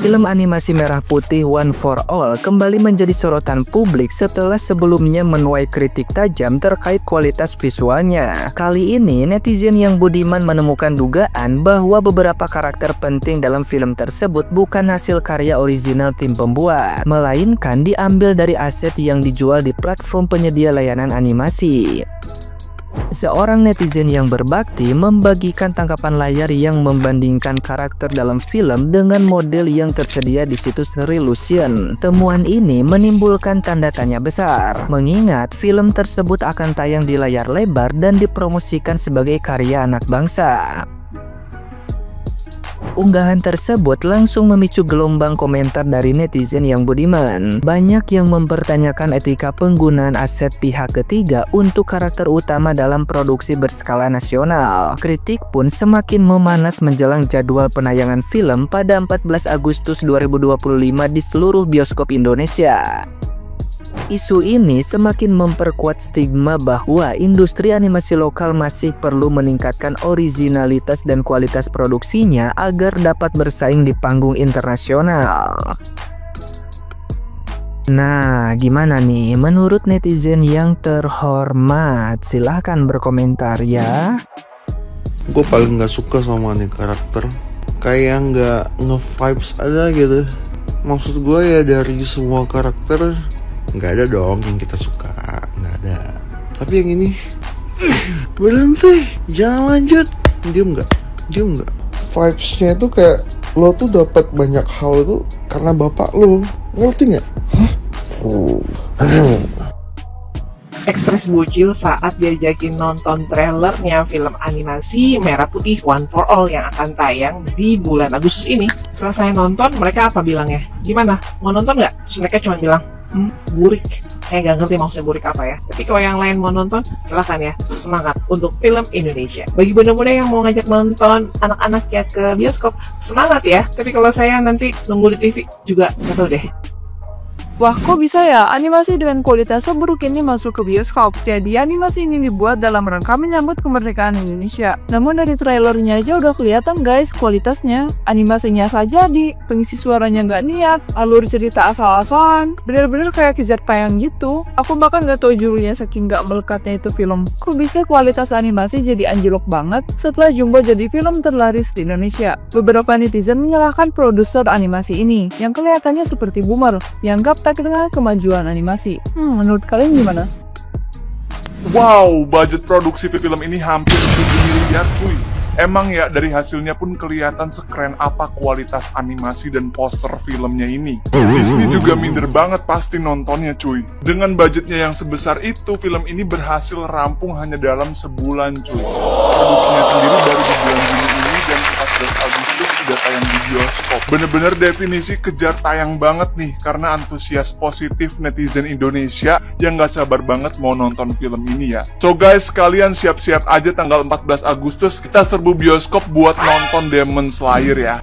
Film animasi merah putih One for All kembali menjadi sorotan publik setelah sebelumnya menuai kritik tajam terkait kualitas visualnya. Kali ini, netizen yang budiman menemukan dugaan bahwa beberapa karakter penting dalam film tersebut bukan hasil karya original tim pembuat, melainkan diambil dari aset yang dijual di platform penyedia layanan animasi. Seorang netizen yang berbakti membagikan tangkapan layar yang membandingkan karakter dalam film dengan model yang tersedia di situs Relution. Temuan ini menimbulkan tanda tanya besar, mengingat film tersebut akan tayang di layar lebar dan dipromosikan sebagai karya anak bangsa. Unggahan tersebut langsung memicu gelombang komentar dari netizen yang budiman. Banyak yang mempertanyakan etika penggunaan aset pihak ketiga untuk karakter utama dalam produksi berskala nasional. Kritik pun semakin memanas menjelang jadwal penayangan film pada 14 Agustus 2025 di seluruh bioskop Indonesia. Isu ini semakin memperkuat stigma bahwa industri animasi lokal masih perlu meningkatkan originalitas dan kualitas produksinya agar dapat bersaing di panggung internasional. Nah, gimana nih menurut netizen yang terhormat? Silahkan berkomentar ya. Gue paling gak suka sama nih karakter, kayak nggak nge-vibes aja gitu. Maksud gue ya, dari semua karakter nggak ada dong yang kita suka, nggak ada. Tapi yang ini berhenti, jangan lanjut. Diem nggak? Vibesnya itu kayak lo tuh dapat banyak hal itu karena bapak lo, ngerti nggak? Ekspresi bocil saat diajakin nonton trailernya film animasi Merah Putih One for All yang akan tayang di bulan Agustus ini. Setelah saya nonton, mereka apa bilangnya? Gimana? Mau nonton nggak? Terus mereka cuma bilang, burik. Saya nggak ngerti maksudnya burik apa ya. Tapi kalau yang lain mau nonton, silahkan ya. Semangat untuk film Indonesia. Bagi bunda-bunda yang mau ngajak nonton anak-anak ya ke bioskop, semangat ya. Tapi kalau saya nanti nunggu di TV juga nggak tahu deh. Wah, kok bisa ya animasi dengan kualitas seburuk ini masuk ke bioskop? Jadi animasi ini dibuat dalam rangka menyambut kemerdekaan Indonesia. Namun dari trailernya aja udah kelihatan guys kualitasnya. Animasinya saja pengisi suaranya nggak niat, alur cerita asal-asalan, bener-bener kayak kejar tayang gitu. Aku bahkan nggak tahu judulnya saking nggak melekatnya itu film. Kok bisa kualitas animasi jadi anjlok banget setelah Jumbo jadi film terlaris di Indonesia? Beberapa netizen menyalahkan produser animasi ini yang kelihatannya seperti boomer yang gaptek dengan kemajuan animasi. Menurut kalian gimana? Wow, budget produksi film ini hampir 7 miliar cuy. Emang ya, dari hasilnya pun kelihatan sekeren apa kualitas animasi dan poster filmnya ini. Disney juga minder banget pasti nontonnya cuy. Dengan budgetnya yang sebesar itu, film ini berhasil rampung hanya dalam sebulan cuy. Produksinya sendiri baru di bulan Juni ini dan 14 Agustus sudah tayang di bioskop. Bener-bener definisi kejar tayang banget nih, karena antusias positif netizen Indonesia yang gak sabar banget mau nonton film ini ya. So guys, kalian siap-siap aja tanggal 14 Agustus kita serbu bioskop buat nonton Demon Slayer ya.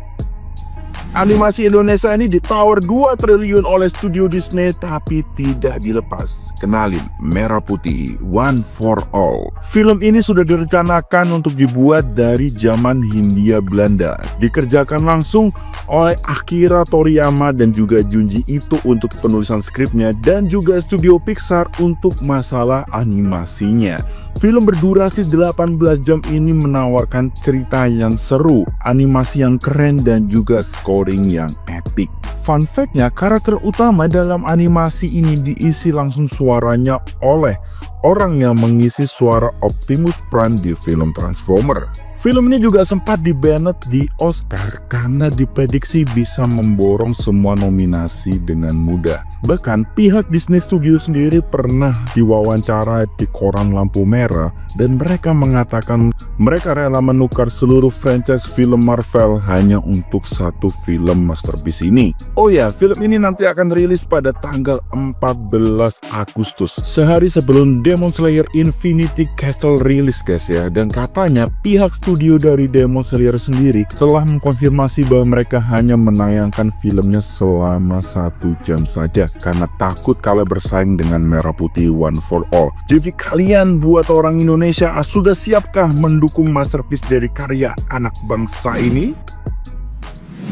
Animasi Indonesia ini ditawar 2 triliun oleh studio Disney tapi tidak dilepas. Kenalin, Merah Putih One for All. Film ini sudah direncanakan untuk dibuat dari zaman Hindia Belanda. Dikerjakan langsung oleh Akira Toriyama dan juga Junji Ito untuk penulisan skripnya dan juga studio Pixar untuk masalah animasinya. Film berdurasi 18 jam ini menawarkan cerita yang seru, animasi yang keren, dan juga scoring yang epic. Fun fact-nya, karakter utama dalam animasi ini diisi langsung suaranya oleh orang yang mengisi suara Optimus Prime di film Transformer. Film ini juga sempat di-banned di Oscar karena diprediksi bisa memborong semua nominasi dengan mudah. Bahkan pihak Disney Studio sendiri pernah diwawancara di koran lampu merah dan mereka mengatakan mereka rela menukar seluruh franchise film Marvel hanya untuk satu film masterpiece ini. Oh ya, film ini nanti akan rilis pada tanggal 14 Agustus, sehari sebelum Demon Slayer Infinity Castle rilis guys ya. Dan katanya pihak studio dari Demon Slayer sendiri telah mengkonfirmasi bahwa mereka hanya menayangkan filmnya selama 1 jam saja karena takut kalah bersaing dengan Merah Putih One for All. Jadi kalian buat orang Indonesia sudah siapkah mendukung masterpiece dari karya anak bangsa ini?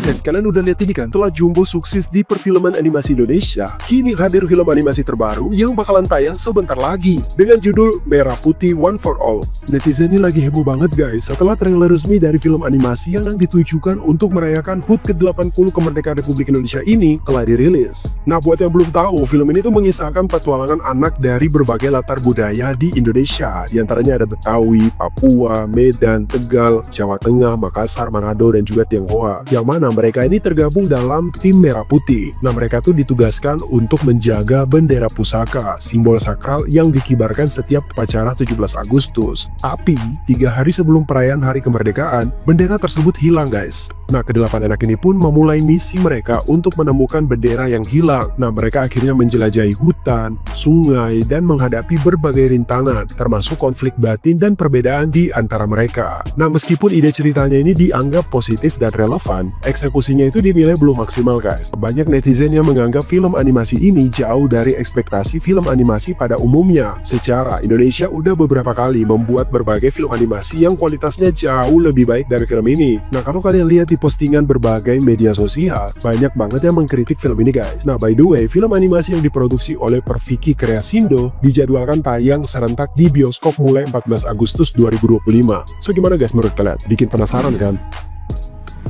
guys, kalian udah lihat ini kan? Setelah Jumbo sukses di perfilman animasi Indonesia, kini hadir film animasi terbaru yang bakalan tayang sebentar lagi dengan judul Merah Putih One for All. Netizen ini lagi heboh banget guys setelah trailer resmi dari film animasi yang ditujukan untuk merayakan HUT ke-80 kemerdekaan Republik Indonesia ini telah dirilis. Nah, buat yang belum tahu, film ini tuh mengisahkan petualangan anak dari berbagai latar budaya di Indonesia. Di antaranya ada Betawi, Papua, Medan, Tegal, Jawa Tengah, Makassar, Manado, dan juga Tionghoa, yang mana mereka ini tergabung dalam tim Merah Putih. Nah, mereka tuh ditugaskan untuk menjaga bendera pusaka, simbol sakral yang dikibarkan setiap upacara 17 Agustus. Tapi, 3 hari sebelum perayaan Hari Kemerdekaan, bendera tersebut hilang guys. Nah, ke-8 anak ini pun memulai misi mereka untuk menemukan bendera yang hilang. Nah, mereka akhirnya menjelajahi hutan, sungai, dan menghadapi berbagai rintangan, termasuk konflik batin dan perbedaan di antara mereka. Nah, meskipun ide ceritanya ini dianggap positif dan relevan, eksekusinya itu dinilai belum maksimal guys. Banyak netizen yang menganggap film animasi ini jauh dari ekspektasi film animasi pada umumnya. Secara Indonesia udah beberapa kali membuat berbagai film animasi yang kualitasnya jauh lebih baik dari film ini. Nah, kalau kalian lihat di postingan berbagai media sosial, banyak banget yang mengkritik film ini guys. Nah, by the way, film animasi yang diproduksi oleh Perfiki Kreasindo dijadwalkan tayang serentak di bioskop mulai 14 Agustus 2025. So, gimana guys menurut kalian? Bikin penasaran kan?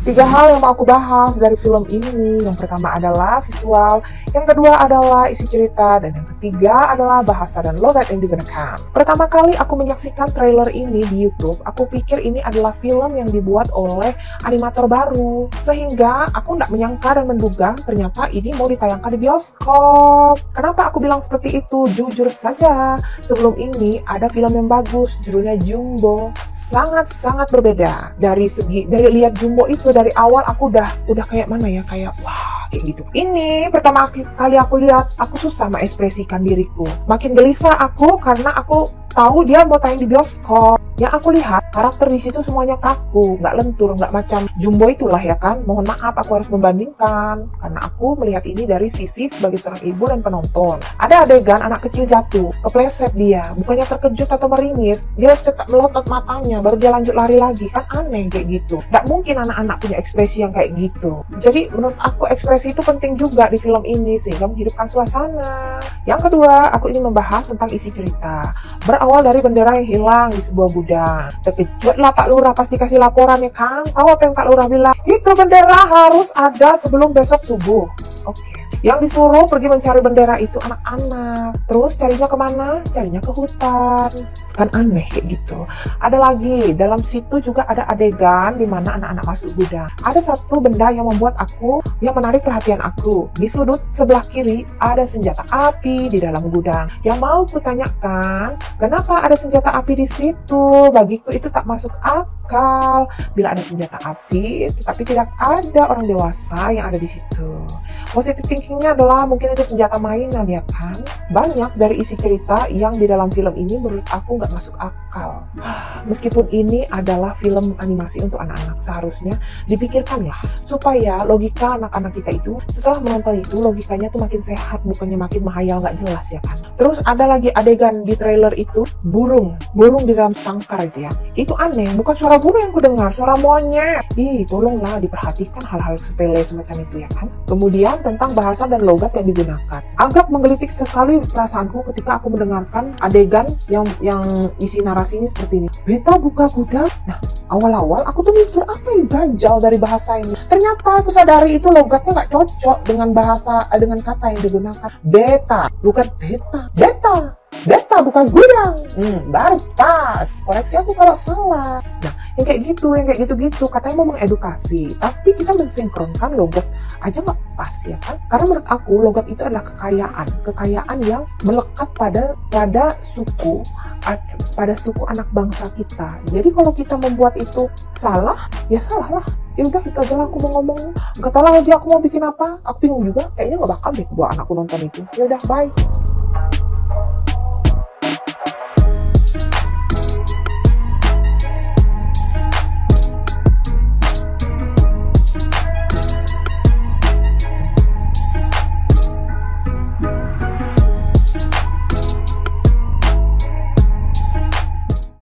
3 hal yang mau aku bahas dari film ini. Yang pertama adalah visual, yang kedua adalah isi cerita, dan yang ketiga adalah bahasa dan logat yang digunakan. Pertama kali aku menyaksikan trailer ini di YouTube, aku pikir ini adalah film yang dibuat oleh animator baru. Sehingga aku tidak menyangka dan menduga ternyata ini mau ditayangkan di bioskop. Kenapa aku bilang seperti itu? Jujur saja, sebelum ini ada film yang bagus, judulnya Jumbo. Sangat-sangat berbeda. Dari lihat Jumbo itu, dari awal aku udah kayak mana ya, kayak wah kayak gitu. Ini pertama kali aku lihat, aku susah mengekspresikan diriku. Makin gelisah aku karena aku tahu dia mau tayang di bioskop. Yang aku lihat, karakter di situ semuanya kaku, nggak lentur, nggak macam Jumbo itulah ya kan. Mohon maaf, aku harus membandingkan karena aku melihat ini dari sisi sebagai seorang ibu dan penonton. Ada adegan anak kecil jatuh, kepleset dia, bukannya terkejut atau meringis, dia tetap melotot matanya, baru dia lanjut lari lagi. Kan aneh kayak gitu. Nggak mungkin anak-anak punya ekspresi yang kayak gitu. Jadi menurut aku ekspresi itu penting juga di film ini sehingga menghidupkan suasana. Yang kedua, aku ingin membahas tentang isi cerita. Berawal dari bendera yang hilang di sebuah gudang. Terkejutlah Pak Lurah pasti kasih laporan ya kan. Tahu apa yang Kak Lurah bilang? Itu bendera harus ada sebelum besok subuh. Oke. Yang disuruh pergi mencari bendera itu anak-anak. Terus carinya kemana? Carinya ke hutan. Kan aneh kayak gitu. Ada lagi, dalam situ juga ada adegan di mana anak-anak masuk gudang. Ada satu benda yang menarik perhatian aku. Di sudut sebelah kiri ada senjata api di dalam gudang. Yang mau kutanyakan, kenapa ada senjata api di situ? Bagiku itu tak masuk akal. Bila ada senjata api, tetapi tidak ada orang dewasa yang ada di situ. Positive thinkingnya adalah mungkin itu senjata mainan ya kan. Banyak dari isi cerita yang di dalam film ini menurut aku nggak masuk akal. Meskipun ini adalah film animasi untuk anak-anak, seharusnya dipikirkanlah supaya logika anak-anak kita itu setelah menonton itu logikanya tuh makin sehat, bukannya makin menghayal nggak jelas ya kan. Terus ada lagi adegan di trailer itu burung di dalam sangkar itu ya. Itu aneh, bukan suara burung yang kudengar, suara monyet. Tolonglah diperhatikan hal-hal sepele semacam itu ya kan. Kemudian tentang bahasa dan logat yang digunakan. Agak menggelitik sekali perasaanku ketika aku mendengarkan adegan yang isi narasinya seperti ini. Beta buka gudang. Nah, awal-awal aku tuh mikir apa yang ganjal dari bahasa ini. Ternyata aku sadari itu logatnya nggak cocok dengan kata yang digunakan. Beta, bukan beta. Beta bukan gudang. Baru pas. Koreksi aku kalau salah. Nah, yang kayak gitu katanya mau mengedukasi, tapi kita mensinkronkan logat aja nggak pas ya kan. Karena menurut aku logat itu adalah kekayaan yang melekat pada suku anak bangsa kita. Jadi kalau kita membuat itu salah, ya salah lah. Ya udah, itu aja lah aku mau ngomongnya. Nggak tahu lagi aku mau bikin apa. Aku bingung juga. Kayaknya nggak bakal deh buat anakku nonton itu. Ya udah, bye.